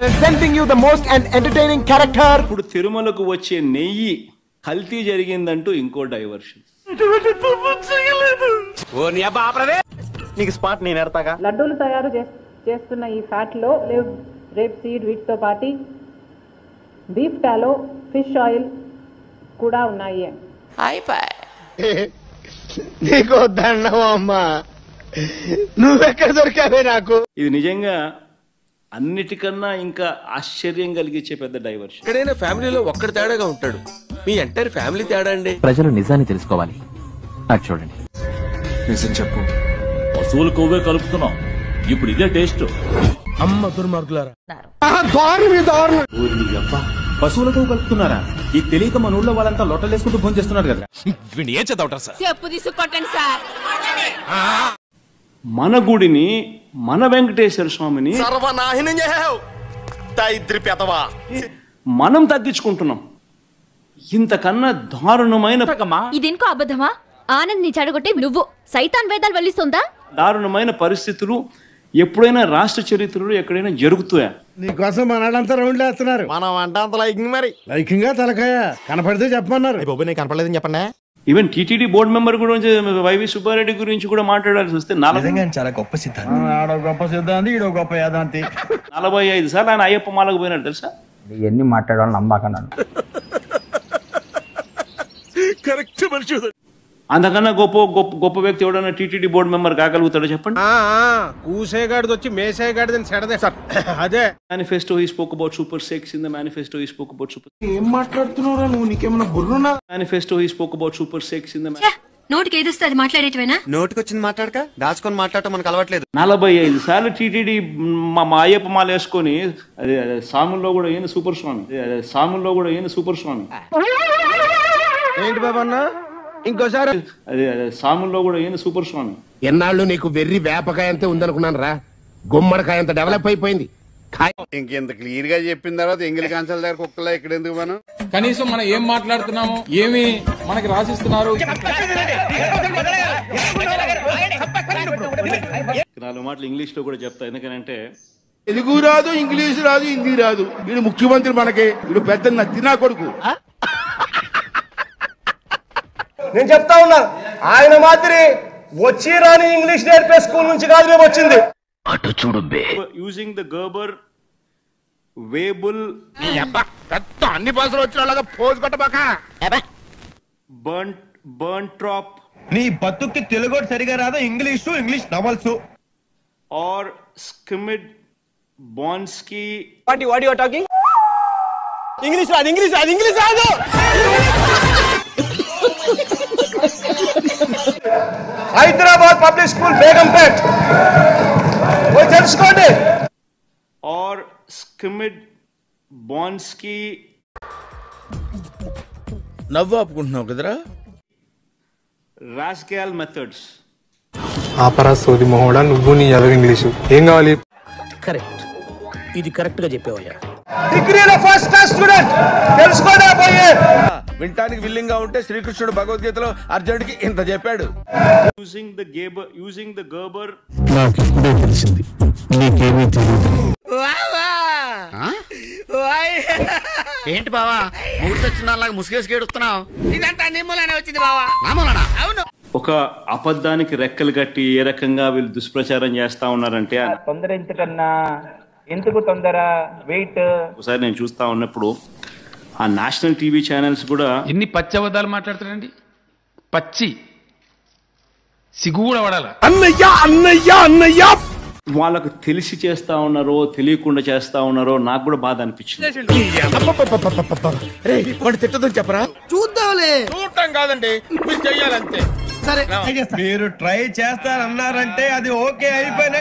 Presenting you the most entertaining character. ఇప్పుడు తిరుమలకు వచ్చే నెయ్యి కల్తీ జరిగిందంటూ ఇంకో డైవర్షన్. నీకు స్పాట్ నేను ఎడతాగా. లడ్డూలు తయారు చేస్తున్న ఈ ఫ్యాట్ లో రేప్ సీడ్ వీటితో పాటు బీఫ్ టాలో ఫిష్ ఆయిల్ కూడా ఉన్నాయి. నీకు దండం అమ్మా, నువ్వెక్కడ దొరికావే నాకు. ఇది నిజంగా అన్నిటికన్నా ఇంకా ఆశ్చర్యం కలిగించే పెద్ద డైవర్షన్. ఎక్కడైనా ఫ్యామిలీలో ఒక్కడి తేడాగా ఉంటాడు, మీ ఎంటైర్ ఫ్యామిలీ తేడా అండి. ప్రజలు నిజాన్ని తెలుసుకోవాలి. అది చూడండి. నిజం చెప్పు. పశువులు కొవ్వే కలుపుతున్నాం, ఇప్పుడు ఇదే టేస్ట్. అమ్మ దుర్మార్గులారా, పశువుల కొవ్వు కలుపుతున్నారా? ఈ తెలియక మన ఊళ్ళో వాళ్ళంతా లొట్టలేసుకుంటూ భోజనం చేస్తున్నారు కదా. వీడిని ఏం చదవటం సార్? చెప్పు తీసుకొట్టండి సార్. మన గుడిని, మన వెంకటేశ్వర స్వామిని సర్వనాశనం చేసావు. మనం తగ్గించుకుంటున్నాం. ఇంతకన్నా దారుణమైన ఇదింకో అబద్ధమా? ఆనంద్ ని చెడగొట్టి నువ్వు సైతాన్ వేదాలు వల్లిస్తుందా? దారుణమైన పరిస్థితులు ఎప్పుడైనా రాష్ట్ర చరిత్రలో ఎక్కడైనా జరుగుతాయా? నీకోసం మనడంతా రౌండ్ వేస్తున్నారు. మనం అంట అంత లైకింగ్ మరి లైకింగ్ తలకాయ కనపడితే చెప్పమన్నారు. నేను కనపడలేదని చెప్పండి. ఈవెన్ టీటీడీ బోర్డు మెంబర్ గురించి, వైవి సుబ్బారెడ్డి గురించి కూడా మాట్లాడాల్సి వస్తే చాలా గొప్ప సిద్ధాంతి, గొప్ప సిద్ధాంతి, ఈడో గొప్ప యాదాంతి. 45 సార్లు ఆయన అయ్యప్ప మాలకు పోయినాడు తెలుసా? ఇవన్నీ మాట్లాడాలని నమ్మకన్నా. కరెక్ట్ మనిషి. అంతకన్నా గొప్ప గొప్ప గొప్ప వ్యక్తి ఎవడన్నా టీటీడీ బోర్డు మెంబర్ కాగలుగుతాడో చెప్పండి. కూసేగాడిది వచ్చి మేసేగాడిదని సెడదే సార్. అదే manifesto he spoke about super sex. In the manifesto he spoke about super. ఏం మాట్లాడుతున్నారా నువ్వు? నీకేమన్నా బుర్రునా? Manifesto he spoke about super sex. In the నోటికి ఏదొస్తే అది మాట్లాడేటివేనా? నోటికొచ్చింది మాట్లాడక దాచుకొని మాట్లాడటం మనకు అలవాట్లేదు. 45 సార్లు టీటీడీ మా అయ్యప్ప మాల వేసుకొని అదే సాముల్లో కూడా ఏంది సూపర్ స్వామి, సాముల్లో కూడా ఏంది సూపర్ స్వామి. ఏంటి బాబా అన్న? ఇంకోసారి అదే సాముల్లో కూడా ఏంది సూపర్ స్వామి. ఎన్నాళ్ళు నీకు వెర్రి వేపకాయ అంతే ఉందనుకున్నాను రా, గుమ్మడికాయ అంత డెవలప్ అయిపోయింది. ఇంకెంత క్లియర్ గా చెప్పిన తర్వాత ఎంగిలి కాంచాల దగ్గర కుక్కలా ఇక్కడ ఎందుకు? మనం కనీసం మనం ఏం మాట్లాడుతున్నాము, ఏమి మనకి రాసిస్తున్నారు? 4 మాటలు ఇంగ్లీష్ లో కూడా చెప్తా. ఎందుకంటే తెలుగు రాదు, ఇంగ్లీష్ రాదు, హిందీ రాదు. వీడు ముఖ్యమంత్రి మనకి, వీడు పెద్ద తినా కొడుకు. నేను చెప్తా ఉన్నా, ఆయన మాదిరి వచ్చి రాని ఇంగ్లీష్ నేర్పే స్కూల్ నుంచి కాదు మేము వచ్చింది. అటు చూడు బే. యూజింగ్ ద గర్బర్ వేబుల్ అన్ని భాషలు వచ్చిన వాళ్ళగా పోజు కొట్టబాక. బర్న్ ట్రాప్ నీ బతుక్కి తెలుగు సరిగా రాదా? ఇంగ్లీష్ నవల్స్ ఆర్ స్కిమిడ్ బాన్స్కీ. What you are talking? English రాదు, ఇంగ్లీష్ రాదు, ఇంగ్లీష్ రాదు. హైదరాబాద్ పబ్లిక్ స్కూల్ బేగంపేట్ పోయి తెలుసుకోండి. ఆర్ స్కిమిడ్ బాన్స్కీ. నవ్వు ఆపుకుంటున్నావు కదరా. రాస్కాల్ మెథడ్స్. ఆపరా సోది మొహోడా, నువ్వు నీ ఎదవ ఇంగ్లీషు ఏం కావాలి? కరెక్ట్, ఇది కరెక్ట్ గా చెప్పావయ్యా. డిగ్రీలో ఫస్ట్ క్లాస్ స్టూడెంట్ తెలుసుకోండి. పోయి వింటానికి విల్లింగ్ గా ఉంటే శ్రీకృష్ణుడు భగవద్గీతలో అర్జునుడికి ఇంత చెప్పాడు. యూజింగ్ ద గర్బర్. నాకు ఇప్పుడే తెలిసింది, నీకేమీ తెలియదు. ఏంటి బావా మూర్తొచ్చినలాగా ముసుగేసి ఏడుస్తున్నావు? ఇదంతా నిమ్మలానే వచ్చింది బావా. అవును. ఒక అబద్ధానికి రెక్కలు కట్టి ఏ రకంగా వీళ్ళు దుష్ప్రచారం చేస్తా ఉన్నారంటే, తొందర ఎందుకన్నా, ఎందుకు తొందర, వెయిట్. ఒకసారి నేను చూస్తా ఉన్నప్పుడు ఆ నేషనల్ టీవీ ఛానల్స్ కూడా ఎన్ని పచ్చి అబద్ధాలు మాట్లాడతారండి. పచ్చి సిగ్గు కూడా పడాలా? అన్నయ్య అన్నయ్య అన్నయ్య. వాళ్ళకు తెలిసి చేస్తా ఉన్నారో తెలియకుండా చేస్తా ఉన్నారో నాకు కూడా బాధ అనిపించింది. తిట్టదని చెప్పరా? చూద్దాంలే. చూడటం కాదండి, మీరు చెయ్యాలంతే. సరే మీరు ట్రై చేస్తారన్నారంటే అది ఓకే అయిపోయిన